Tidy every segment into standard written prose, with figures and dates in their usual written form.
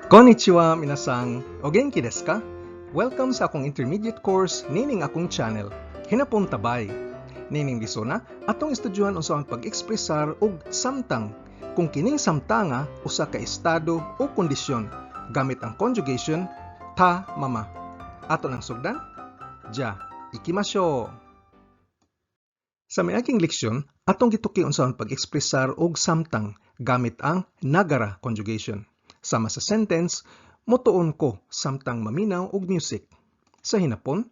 Konnichiwa, minasang. O genki desu ka? Welcome sa akong intermediate course nining akong channel. Hinapon tabay. Nining lisona atong estudyohan unsa ang pag-ekspresar og samtang. Kung kining samtanga usa ka estado o kondisyon gamit ang conjugation ta mama. Ato nang sugdan? Ja, ikimashou. Sa miaging leksyon, atong gituki unsa ang pag-ekspresar og samtang gamit ang nagara conjugation. Sama sa sentence, motuon ko samtang maminaw og music. Sa hinapon,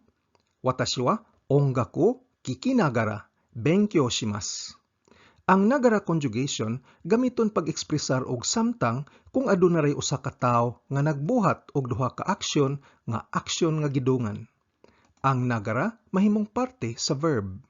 watashi wa ongaku o kikinagara benkyou shimasu. Ang nagara conjugation gamiton pag-ekspresar og samtang kung aduna ray usa ka tawo nga nagbuhat og duha ka aksyon nga gidungan. Ang nagara mahimong parte sa verb.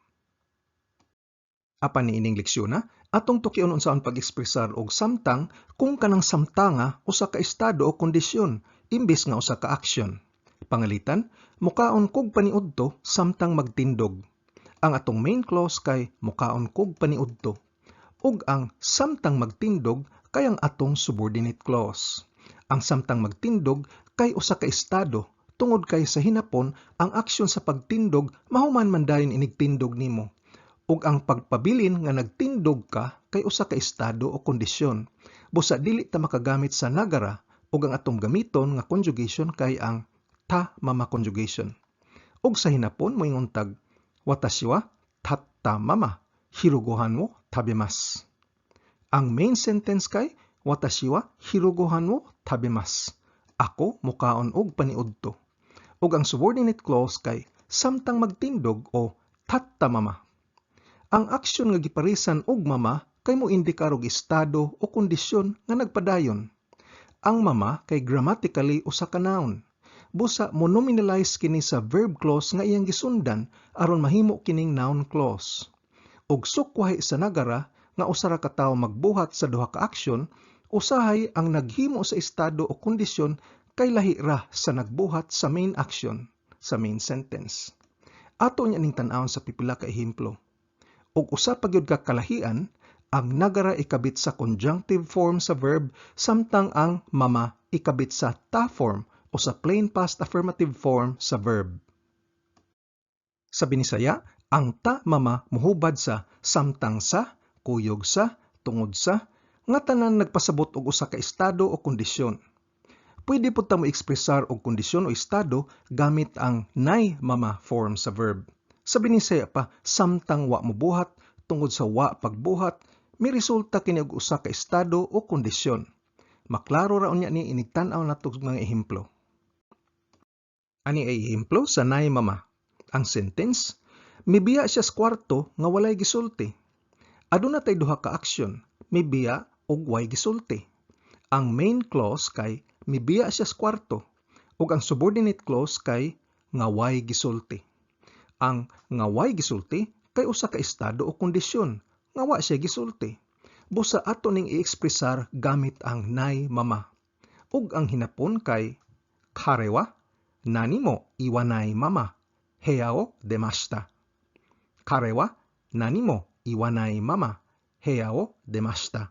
Apan niining leksyon atong tukion unsa ang pag-ekspresar og samtang kung kanang samtanga usa ka estado o kondisyon imbes nga usa ka aksyon. Pangalitan, mukaon kog paniudto samtang magtindog. Ang atong main clause kay mukaon kog paniudto. Ug ang samtang magtindog kay ang atong subordinate clause. Ang samtang magtindog kay usa ka estado tungod kay sa hinapon ang aksyon sa pagtindog mahuman man dayon inigtindog nimo. Ug ang pagpabilin nga nagtindog ka kay usa ka estado o kondisyon. Busa dili ta makagamit sa nagara ug ang atong gamiton nga conjugation kay ang ta mama conjugation. Ug sa hinapon moingon tag watashi wa tatta mama hirugohan wo tabemasu. Ang main sentence kay watashi wa hirugohan wo tabemasu. Ako mukaon og paniudto. Ug ang subordinate clause kay samtang magtindog o tatta mama. Ang aksyon nga giparisan og mama kay moindikar og estado o kondisyon nga nagpadayon. Ang mama kay grammatically usa ka noun. Busa mo nominalize kini sa verb clause nga iyang gisundan aron mahimo kining noun clause. Ug sukwahi sa nagara nga usa ra ka tawo magbuhat sa duha ka aksyon, usahay ang naghimo sa estado o kondisyon kay lahi ra sa nagbuhat sa main action, sa main sentence. Ato niya ning tan-awon sa pipila ka ehemplo. Ug usa pa gyud ka kalahian, ang nagara ikabit sa conjunctive form sa verb samtang ang mama ikabit sa ta form o sa plain past affirmative form sa verb. Sa Binisaya, ang ta mama mohubad sa samtang sa, kuyog sa, tungod sa, nga tanan nagpasabot og usa ka estado o kondisyon. Pwede pud ta mo ekspresar og kondisyon o estado gamit ang nay mama form sa verb. Sa Binisaya pa, samtang wa mobuhat tungod sa wa pagbuhat, may resulta kini og usa ka estado o kondisyon. Maklaro ra unya ni inigtan-aw nato mga ehemplo. Ani ay ehemplo sa nay mama. Ang sentence, mibiya siya sa kwarto nga walay gisulti. Aduna tay duha ka aksyon, mibiya ug way gisulti. Ang main clause kay mibiya siya sa kwarto ug ang subordinate clause kay nga way gisulti. Ang nga way gisulti kay usa ka estado o kondisyon nga wa siya gisulti. Busa ato ning i-ekspresar gamit ang nay mama. Ug ang hinapon kay kare wa nani mo iwanai mama heya o demashita. Kare wa nani mo iwanai mama heya o demashita.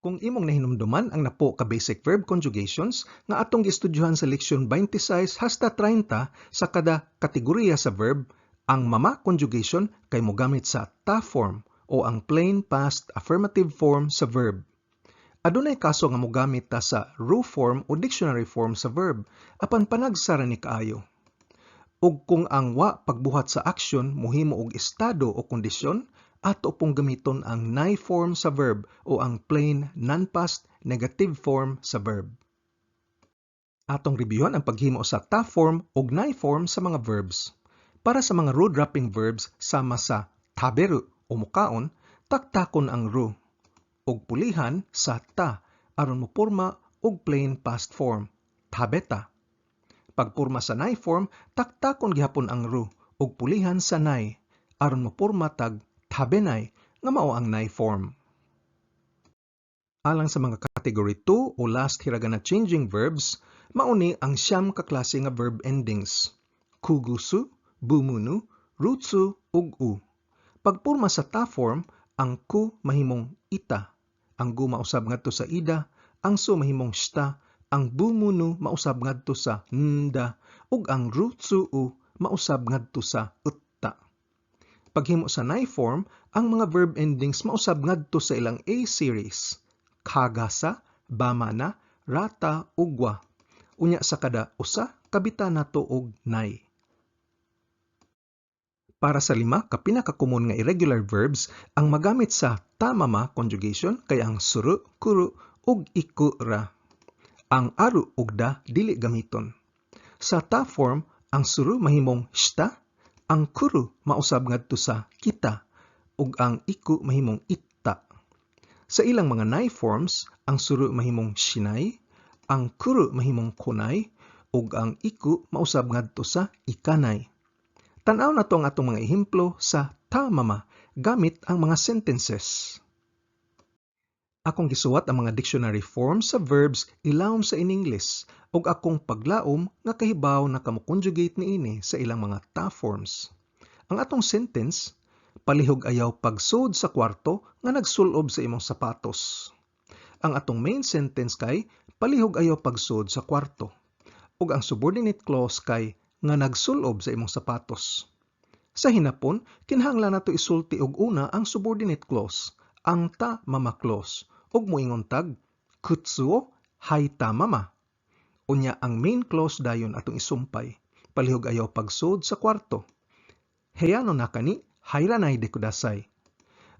Kung imong nahinumduman ang napo ka basic verb conjugations nga atong gistudyohan sa leksyon 26 hasta 30 sa kada kategorya sa verb, ang mama conjugation kay mogamit sa ta form o ang plain past affirmative form sa verb. Adunay kaso nga mogamit ta sa rule form o dictionary form sa verb apan panagsara ni kaayo. Ug kung ang wa pagbuhat sa aksyon mohimo og estado o kondisyon, ato pong gamiton ang nay form sa verb o ang plain non-past negative form sa verb. Atong reviewon ang paghimo sa ta form ug nay form sa mga verbs. Para sa mga ru dropping verbs sama sa taberu o mukaon, taktakon ang ru ug pulihan sa ta aron moporma og plain past form, tabeta. Pagporma sa nay form, taktakon gihapon ang ru ug pulihan sa nay aron moporma tag tabenay nga mao ang nay form. Alang sa mga category 2 o last hiragana changing verbs, mauni ang siyam ka klase nga verb endings: kugusu, bumunu, rutsu ug u. Pagporma sa ta form, ang ku mahimong ita, ang gu mausab ngadto sa ida, ang so mahimong shita, ang bumunu mausab ngadto sa nda, ug ang rutsuo mausab ngadto sa utta. Paghimo sa nai form, ang mga verb endings mausab ngadto sa ilang A series. Kagasa, bamana, rata, ugwa. Unya sa kada usa, kabitan nato og nai. Para sa 5 ka pinakakomon nga irregular verbs, ang magamit sa tamama conjugation kay ang suru, kuru, ug iku ra. Ang aru ug da dili gamiton. Sa ta form, ang suru mahimong shita, ang kuru mausab ngadto sa kita, ug ang iku mahimong itta. Sa ilang mga nai forms, ang suru mahimong shinay, ang kuru mahimong kunay, ug ang iku mausab ngadto sa ikanay. Tanaw na to ang atong mga ehemplo sa tamama gamit ang mga sentences. Akong gisuwat ang mga dictionary forms sa verbs ilawom sa in English ug akong paglaom nga kahibaw na kamo-conjugate niini sa ilang mga ta forms. Ang atong sentence, palihog ayaw pagsud sa kwarto nga nagsulob sa imong sapatos. Ang atong main sentence kay palihog ayaw pagsud sa kwarto. Ug ang subordinate clause kay nga nagsulob sa imong sapatos. Sa hinapon, kinahanglan nato isulti og una ang subordinate clause, ang ta mama clause, ug moingon tag kutsuo haita mama. Unya ang main clause dayon atong isumpay, palihog ayaw pagsud sa kwarto. Heyano na kani hayranay de kudasay.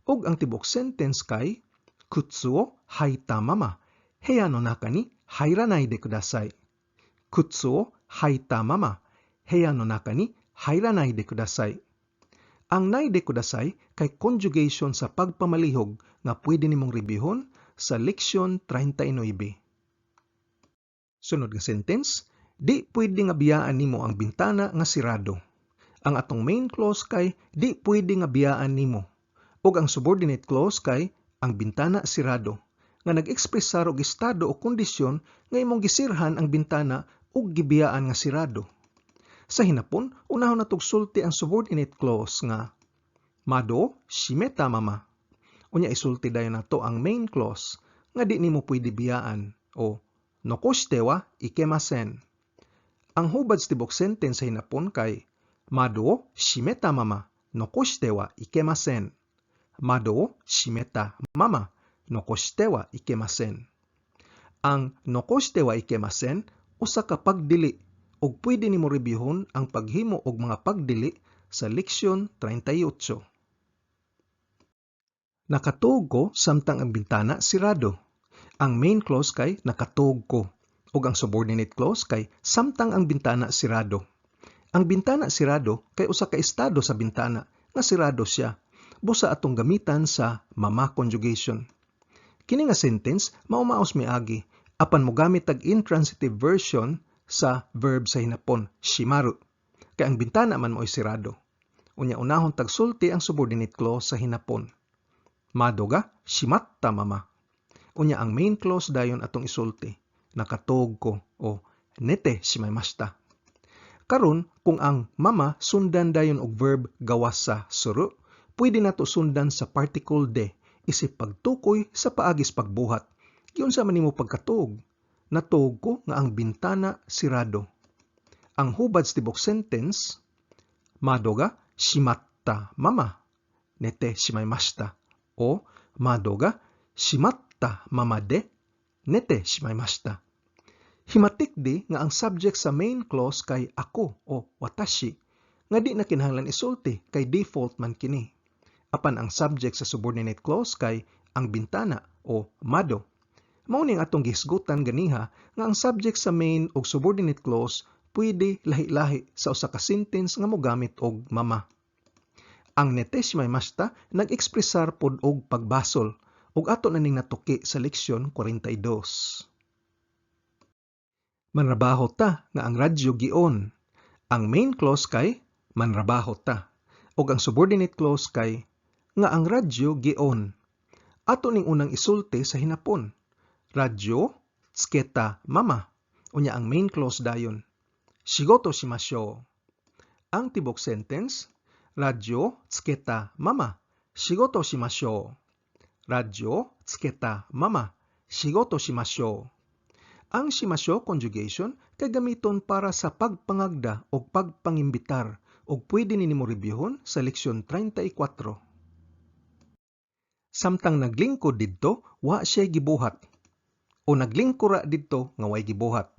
Ug ang tibok sentence kay kutsuo haita mama. Heyano na kani hayranay de kudasay. Kutsuo haita mama. Heyano na kani hayranay de kudasay. Ang nay de kudasay kay conjugation sa pagpamalihog nga pwede nimong rebihon sa leksyon 39. Sunod nga sentence, di pwede nga biyaan nimo ang bintana nga sirado. Ang atong main clause kay di pwede nga biyaan nimo. Ug ang subordinate clause kay ang bintana sirado nga nag-ekspresar og estado o kondisyon nga imong gisirhan ang bintana ug gibiyaan nga sirado. Sa hinapon, unahon natog sulti ang subordinate clause nga mado shimeta mama. Unya isulti dayon nato ang main clause nga di nimo pwede biyaan o nokoshite wa ikemasen. Ang hubad sa tibok sentence sa hinapon kay mado shimeta mama nokoshite wa ikemasen. Mado shimeta mama nokoshite wa ikemasen. Ang nokoshite wa ikemasen usa ka pagdili ug pwede nimo rebihon ang paghimo og mga pagdili sa leksyon 38. Nakatuog ko samtang ang bintana sirado. Ang main clause kay nakatuog ko ug ang subordinate clause kay samtang ang bintana sirado. Ang bintana sirado kay usa ka estado sa bintana nga sirado siya. Busa atong gamitan sa mama conjugation. Kini nga sentence maumaos miagi apan mogamit tag intransitive version sa verb sa hinapon, shimaru. Kay ang bintana man mo'y sirado. Unya unahon tagsulti ang subordinate clause sa hinapon. Madoga shimatta mama. Unya ang main clause dayon atong isulti. Nakatog ko o nete shimaimashita. Karon kung ang mama sundan dayon og verb gawas sa suru, pwede nato sundan sa particle de isip pagtukoy sa paagis pagbuhat. Giun sa man nimo pagkatuog. Natuog ko nga ang bintana sirado. Ang hubad sa tibok sentence, madoga shimatta mama nete shimaimashita o madoga shimatta mama de nete shimaimashita. Himatik di nga ang subject sa main clause kay ako o watashi nga di na kinahanglan isulti kay default man kini. Apan ang subject sa subordinate clause kay ang bintana o mado. Mao ning atong gihisgutan ganiha nga ang subject sa main ug subordinate clause pwede lahi-lahi sa usa ka sentence nga mogamit og mama. Ang nete shimaimashita nag-ekspresar pod og pagbasol ug ato na ning natuki sa leksyon 42. Manrabaho ta nga ang radyo gion. Ang main clause kay manrabaho ta ug ang subordinate clause kay nga ang radyo gion. Ato ning unang isulti sa hinapon. Radyo tsuketa mama. Unya ang main clause dayon. Shigoto shimashou. Ang tibok sentence, radyo tsuketa mama. Shigoto shimashou. Radyo tsuketa mama. shigoto shimashou. Ang shimashou conjugation kay gamiton para sa pagpangagda o pagpangimbitar o pwede ninimo rebyuhon sa leksyon 34. Samtang naglingkod didto, wa siya gibuhat. O naglingkura didto nga way gibuhat.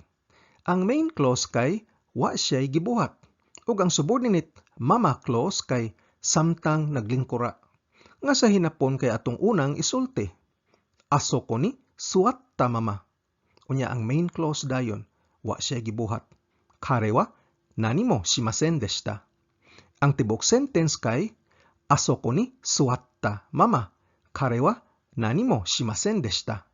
Ang main clause kay wa siya gibuhat. Ug ang subordinate mama clause kay samtang naglingkura. Nga sa hinapon kay atong unang isulti. Asoko ni suwatta mama. Unya ang main clause dayon, wa siya gibuhat. Kare wa nani mo shimasen deshita. Ang tibok sentence kay asoko ni suwatta mama. Kare wa nani mo shimasen deshita.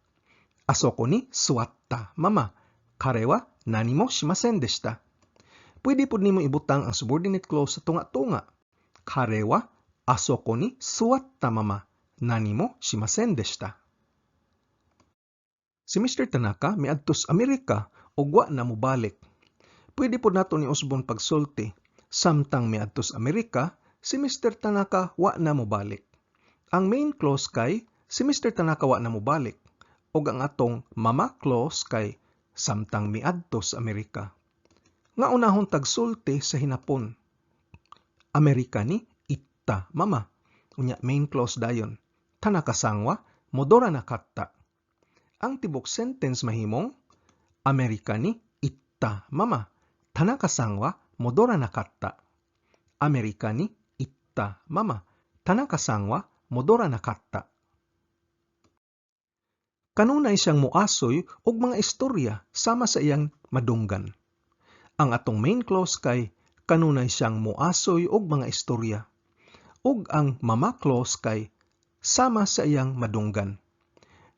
Asoko ni suwatta mama. Kare wa nani mo shimasen deshita. Pwede pud nimo ibutang ang subordinate clause sa tunga-tunga. Kare wa asoko ni suwatta mama. Nani mo shimasen deshita. Si Mr. Tanaka miadtos Amerika ug wa na mobalik. Pwede pud nato ni usbon pagsulti. Samtang miadtos Amerika, si Mr. Tanaka wa na mobalik. Ang main clause kay si Mr. Tanaka wa na mobalik. Ug ang atong mama clause kay samtang miadto sa Amerika. Nga unahon tagsulti sa hinapon. Amerika ni itta mama. Unya main clause dayon. Tanaka sangwa modora nakatta. Ang tibok sentence mahimong Amerika ni itta mama. Tanaka sangwa modora nakatta. Amerika ni itta mama. Tanaka sangwa modora nakatta. Kanunay siyang muasoy og mga istorya sama sa iyang madunggan. Ang atong main clause kay kanunay siyang muasoy og mga istorya. Ug ang mama clause kay sama sa iyang madunggan.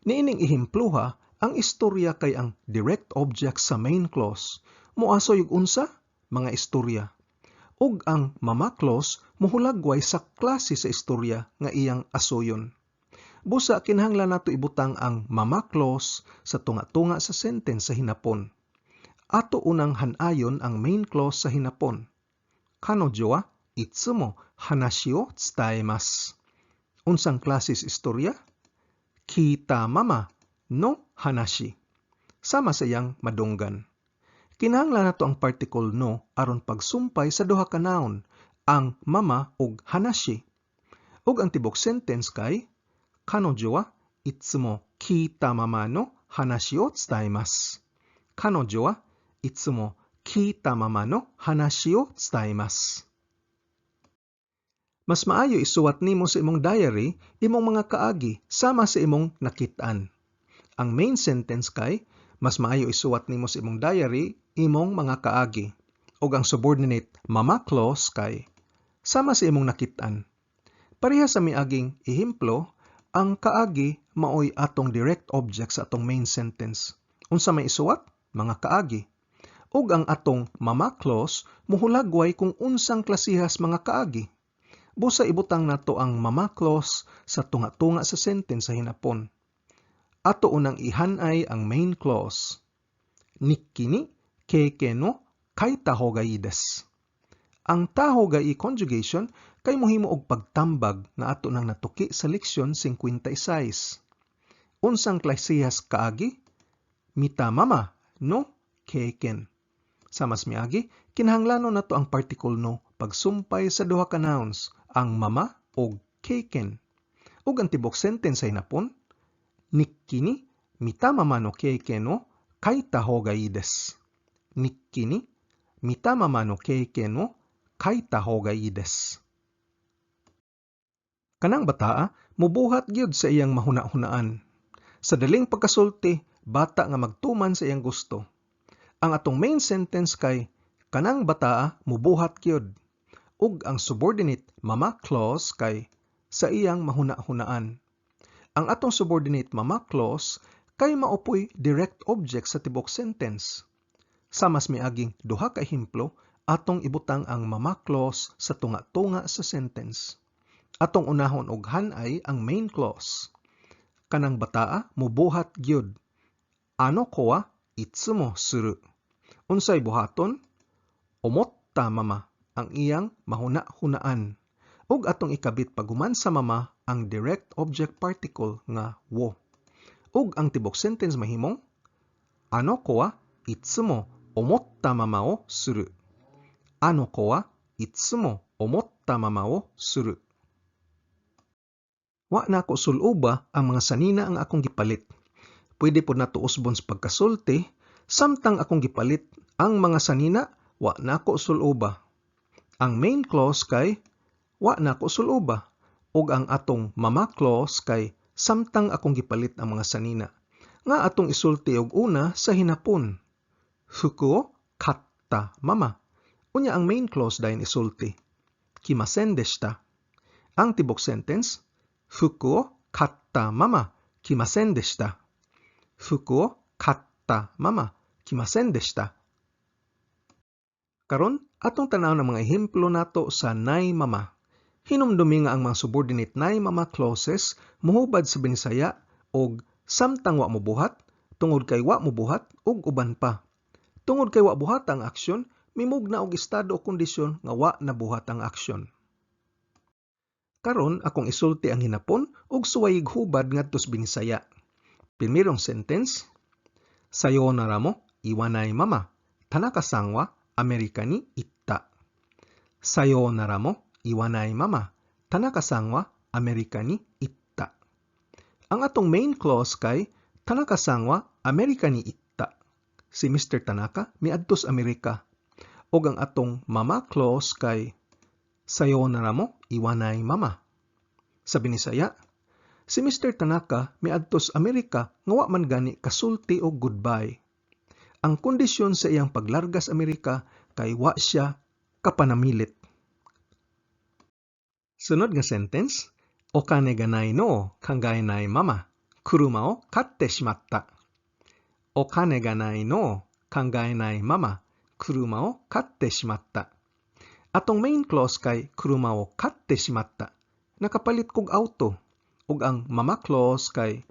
Niining ihimpluha, ang istorya kay ang direct object sa main clause. Muasoy og unsa? Mga istorya. Ug ang mama clause muhulagway sa klase sa istorya nga iyang asoyon. Busa kinahanglan nato ibutang ang mama clause sa tunga-tunga sa sentence sa hinapon. Ato unang hanayon ang main clause sa hinapon. Kanojo wa itsumo hanashi o tsutaimasu. Unsang klase sa istorya? Kita mama no hanashi. Sama sa iyang madunggan. Kinahanglan nato ang particle no aron pagsumpay sa duha ka noun, ang mama ug hanashi. Ug ang tibok sentence kay Kanojo wa itsumo kita mama no hanashi o tsutaimasu. Kanojo wa itsumo kita mama no hanashi o tsutaimasu. Mas maayo isuwat nimo sa imong diary imong mga kaagi sama sa imong nakit-an. Ang main sentence kay mas maayo isuwat nimo sa imong diary imong mga kaagi. Ug ang subordinate mama clause kay sama sa imong nakit-an. Pareha sa miaging ehemplo, ang kaagi maoy atong direct object sa atong main sentence. Unsa may isuwat? Mga kaagi. Ug ang atong mama clause muhulagway kung unsang klasihas mga kaagi. Busa ibutang nato ang mama clause sa tunga-tunga sa sentence sa hinapon. Ato unang ihanay ang main clause. Nikki ni keike no kaita hou ga ii desu. Ang taho ga ii conjugation kay mohimo og pagtambag na ato nang natuki sa leksyon 56. Unsang klasihas kaagi? Mita mama no keiken. Sa mas miagi, kinahanglanon nato ang particle no pagsumpay sa duha ka nouns, ang mama ug keiken. Ug ang tibok sentence ay napon, nikki ni mita mama no keiken no kaita hou ga ii desu. Nikki ni mita mama no keiken no kaita hou ga ii desu. Kanang bataa, mubuhat gyud sa iyang mahuna-hunaan. Sa daling pagkasulti, bata nga magtuman sa iyang gusto. Ang atong main sentence kay, kanang bataa, mubuhat gyud. Ug ang subordinate mama clause kay, sa iyang mahuna-hunaan. Ang atong subordinate mama clause kay maupoy direct object sa tibok sentence. Sa mas miaging duha ka ehemplo, atong ibutang ang mama clause sa tunga-tunga sa sentence. Atong unahon og hanay ang main clause. Kanang bataa mubuhat gyud. Ano ko wa itsumo suru. Unsay buhaton? Omotta mama ang iyang mahuna-hunaan. Ug atong ikabit paguman sa mama ang direct object particle nga wo. ug ang tibok sentence mahimong ano ko wa itsumo omotta mama o suru. Ano ko wa itsumo omotta mama o suru. Wa na ko suluba ang mga sanina ang akong gipalit. Pwede po nato usbon sa pagkasulti, samtang akong gipalit ang mga sanina, wa na ko suluba. Ang main clause kay wa na ko suluba, ug ang atong mama clause kay samtang akong gipalit ang mga sanina. Nga atong isulti og una sa hinapon. Fuku o katta mama. Unya ang main clause dayon isulti. Kimasen deshita. Ang tibok sentence, fuku o katta mama kimasen deshita. Fuku o katta mama kimasen deshita. Karon, atong tanaw ng mga ehemplo nato sa nay mama. Hinumdumi nga ang mga subordinate nay mama clauses muhubad sa Binisaya og samtang wa mobuhat, tungod kay wa mobuhat ug uban pa. Tungod kay wa buhat ang aksyon, mimugna og estado o kondisyon nga wa nabuhat ang aksyon. Karon akong isulti ang hinapon ug suwayig hubad ngadto sa Binisaya. Primerong sentence, sayonara mo iwanay mama, Tanaka-san wa Amerika ni itta. Sayonara mo iwanay mama, Tanaka-san wa Amerika ni itta. Ang atong main clause kay Tanaka-san wa Amerika ni itta. Si Mr. Tanaka miadto sa Amerika. Og ang atong mama clause kay sayonara mo iwanay mama. Sa Binisaya, si Mr. Tanaka miadto sa Amerika nga wa man gani kasulti og goodbye. Ang kondisyon sa iyang paglarga sa Amerika kay wa siya kapanamilit. Sunod nga sentence, okane ga nai no kangaenai mama, kuruma o katte shimatta. Okane ga nai no kangaenai mama, kuruma o katte shimatta. Atong main clause kay kuruma o katte shimatta. Nakapalit kog auto. Ug ang mama clause kay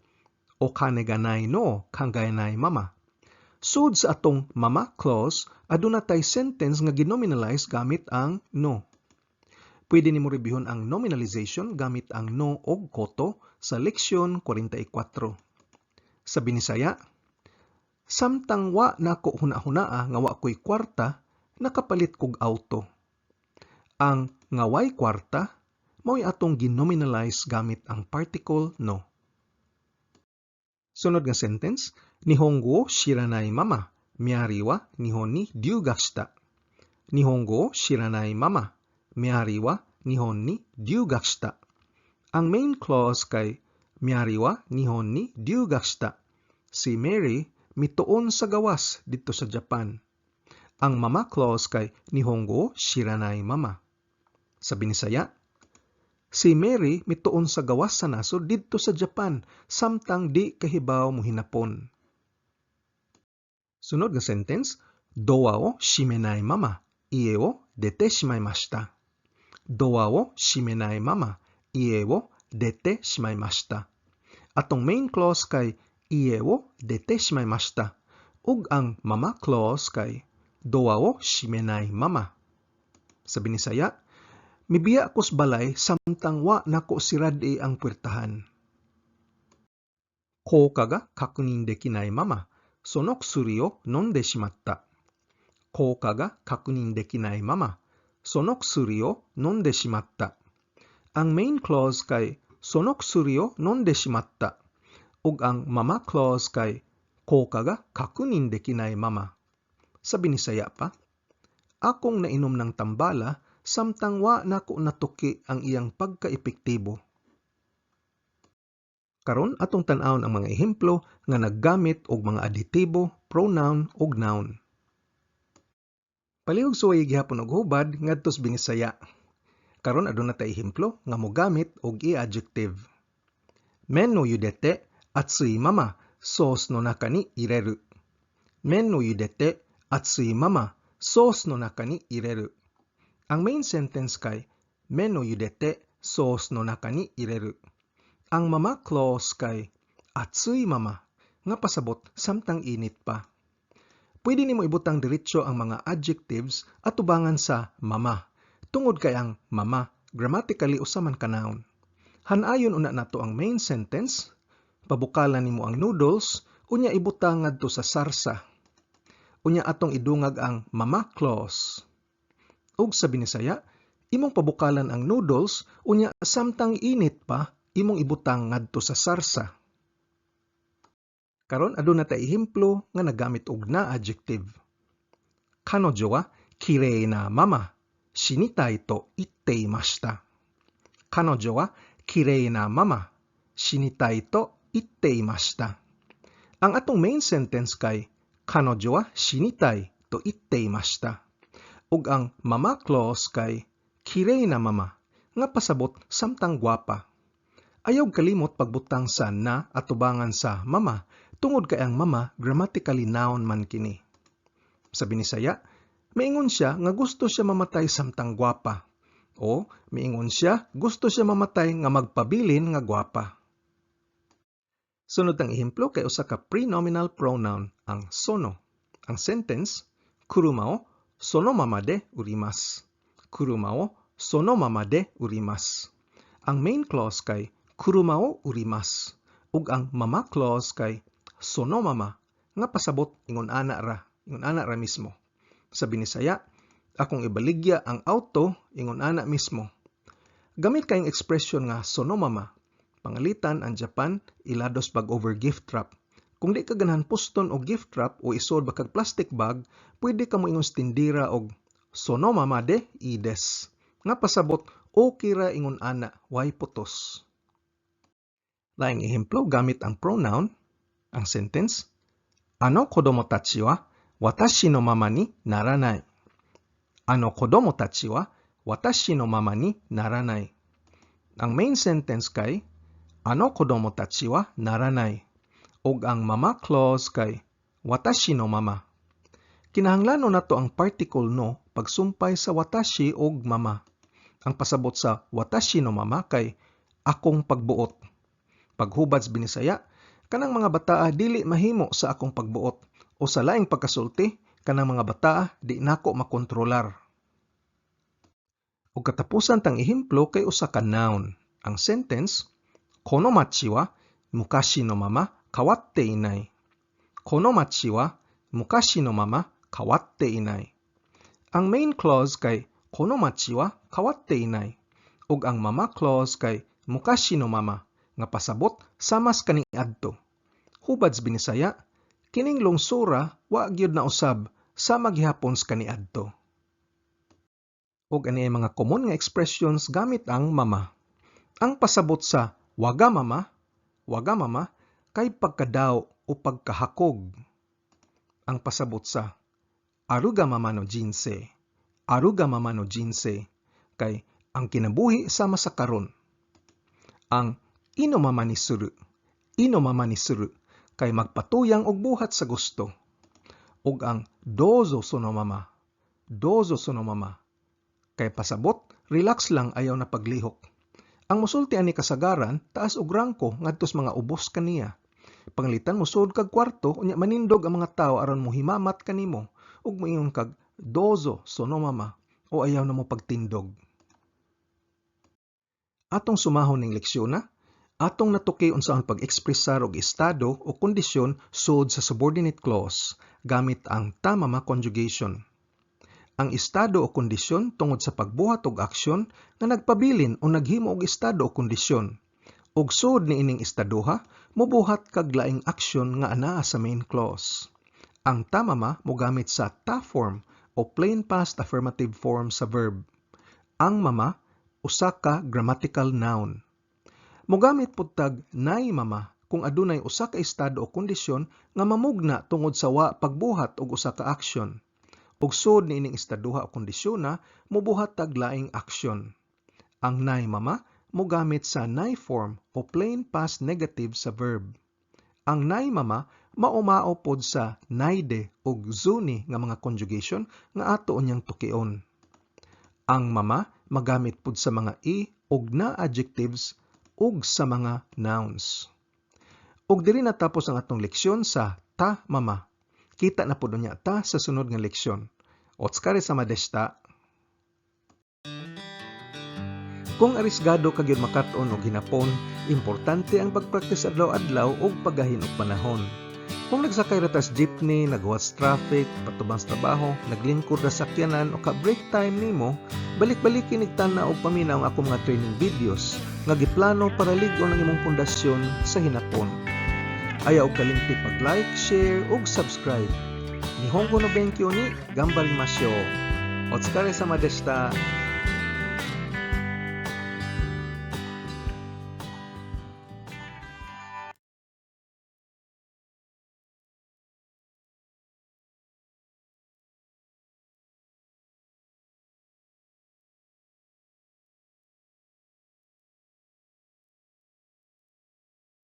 okane ga nai no kangaenai mama. Sud sa atong mama clause, aduna tay sentence nga ginominalize gamit ang no. Pwede nimo rebihon ang nominalization gamit ang no og koto sa leksyon 44. Sa Binisaya, samtang wa nako huna-hunaa nga wa ko'y kwarta, nakapalit kog auto. Ang nga way kwarta mao'y atong ginominalize gamit ang particle no. Sunod nga sentence, Nihongo shiranai mama, miyari wa nihon ni ryugashita. Nihongo shiranai mama, miyari wa nihon ni ryugashita. Ang main clause kay miyari wa nihon ni ryugashita. Si Mary mituon sa gawas dito sa Japan. Ang mama clause kay Nihongo shiranai mama. Sa Binisaya, si Mary mituon sa gawas sa nasod didto sa Japan samtang di kahibaw mo hinapon. Sunod nga sentence, doa o shimenai mama, ie o dete shimaimashita. Doa o shimenai mama, ie o dete shimaimashita. Atong main clause kay ie o dete shimaimashita ug ang mama clause kay doa o shimenai mama. Sa Binisaya, mibiya ko sa balay samtang wa nako siradi ang puwertahan. Kouka ga kakunin dekinai mama, sono kusuri o nonde shimatta. Kouka ga kakunin dekinai mama, sono kusuri o nonde shimatta. Ang main clause kay sono kusuri o nonde shimatta ug ang mama clause kay kouka ga kakunin dekinai mama. Sa Binisaya pa, akong nainom ng tambala samtang wa nako natuki ang iyang pagka-epektibo. Karon atong tan-awon ang mga ehemplo nga naggamit og mga adjetibo, pronoun ug noun. Palihog suway gihapon og hubad ngadto sa Binisaya. Karon aduna tay ehemplo nga mogamit og i-adjective. Men no yudete atsui mama sauce no naka ni ireru. Men no yudete atsui mama sauce no naka ni ireru. Ang main sentence kay men no yudete sauce no naka ni ireru. Ang mama clause kay atsui mama nga pasabot samtang init pa. Pwede nimo ibutang diretso ang mga adjectives at tubangan sa mama. Tungod kay ang mama grammatically usa man ka noun. Hanayon una nato ang main sentence, Pabukalan nimo ang noodles, unya ibutang ngadto sa sarsa. Unya atong idungag ang mama clause. Ug sa Binisaya, imong pabukalan ang noodles, unya samtang init pa, imong ibutang ngadto sa sarsa. Karon aduna ta ehemplo nga nagamit og na adjective. Kanojo wa kirei na mama, shinitai to itteimashita. Kanojo wa kirei na mama, shinitai to itteimashita. Ang atong main sentence kay kanojo wa shinitai to itteimashita. Ug ang mama clause kay kirei na mama nga pasabot samtang gwapa. Ayaw kalimot pagbutang sa na atubangan sa mama tungod kay ang mama grammatically noun man kini. Sa Binisaya, maingon siya nga gusto siya mamatay samtang gwapa. O maingon siya gusto siya mamatay nga magpabilin nga gwapa. Sunod ang ehemplo kay usa ka pre-nominal pronoun ang sono. Ang sentence, kuruma o sono mama de urimasu. Kuruma o sono mama de urimasu. Ang main clause kay kuruma o urimasu. Ug ang mama clause kay sono mama nga pasabot ingon ana ra mismo. Sa Binisaya, akong ibaligya ang auto ingon ana mismo. Gamit kayong ekspresyon nga sono mama. Pangalitan ang Japan ilados pag over gift wrap. Kung di ka ganahan puston o gift wrap o isod ba kag plastic bag, pwede ka mo ingon sa tindira og sono mama de ides. Nga pasabot okay ra ingon ana way putos. Laing ehemplo gamit ang pronoun, ang sentence, ano kodomo tachi wa watashi no mama ni naranai. Ano kodomo tachi wa watashi no mama ni naranai. Ang main sentence kay ano kodomo tachi wa naranai. Ug ang mama clause kay watashi no mama. Kinahanglanon nato ang particle no pagsumpay sa watashi ug mama. Ang pasabot sa watashi no mama kay akong pagbuot. Paghubad sa Binisaya, kanang mga bataa dili mahimo sa akong pagbuot o sa laing pagkasulti kanang mga bataa di nako makontrolar. Ug katapusan tang ehemplo kay usa ka noun. Ang sentence, kono machi wa mukashi no mama kawatte inai. Kono machi wa mukashi no mama kawatte inai. Ang main clause kay kono machi wa kawatte inai. Ug ang mama clause kay mukashi no mama nga pasabot samas kaniadto. Hubad sa Binisaya, kining lungsura wa gyud na usab sama gihapon sa kaniadto. Ug ani mga common nga expressions gamit ang mama. Ang pasabot sa waga mama kay pagkadaw o pagkahakog. Ang pasabot sa aruga mama no jinsei kay ang kinabuhi sama sa karon. Ang ino mama ni suru kay magpatuyang og buhat sa gusto. Ug ang dozo sono mama kay pasabot relax lang ayaw na paglihok. Ang musulti ani kasagaran taas og rangko ngadto sa mga ubos kaniya. Panglitan musud kag kwarto unya manindog ang mga tawo aron mohimamat kanimo ug moingon kag dozo sono mama o ayaw na mo pagtindog. Atong sumahon ning leksyon na atong natuki unsaon pag-ekspresar og estado o kondisyon sud sa subordinate clause gamit ang ta mama conjugation. Ang estado o kondisyon tungod sa pagbuhat og aksyon nga nagpabilin o naghimo og estado o kondisyon. Ug sud niining estadoha mobuhat kag laing aksyon nga anaa sa main clause. Ang ta mama mogamit sa ta form o plain past affirmative form sa verb. Ang mama usa ka grammatical noun. Mogamit pud tag nay mama kung adunay usa ka estado o kondisyon nga mamugna tungod sa wa pagbuhat og usa ka aksyon. Ug sud niining estadoha o kondisyona mobuhat tag laing aksyon. Ang nay mama mogamit sa nay form o plain past negative sa verb. Ang nay mama maumao pod sa nayde ug zuni nga mga conjugation nga ato unyang tukion. Ang mama magamit pod sa mga i ug na adjectives ug sa mga nouns. Ug diri natapos ang atong leksyon sa ta mama. Kita na pud unya ta sa sunod nga leksyon. Otsukare sama deshita. Kung arisgado ka gyud makat-on og hinapon, importante ang pagpraktis adlaw-adlaw og paggahin og panahon. Kung nagsakay ra tas jeepney, nagwatch traffic, patubang sa trabaho, naglingkod ra sakyanan o ka break time nimo, balik-balikin igtana og paminaw ang akong mga training videos nga giplano para lig-on ang imong pundasyon sa hinapon. Ayaw kalimti pag-like, share ug subscribe. Nihongo no benkyo ni Gambarimasyo. Otsukare sama deshita.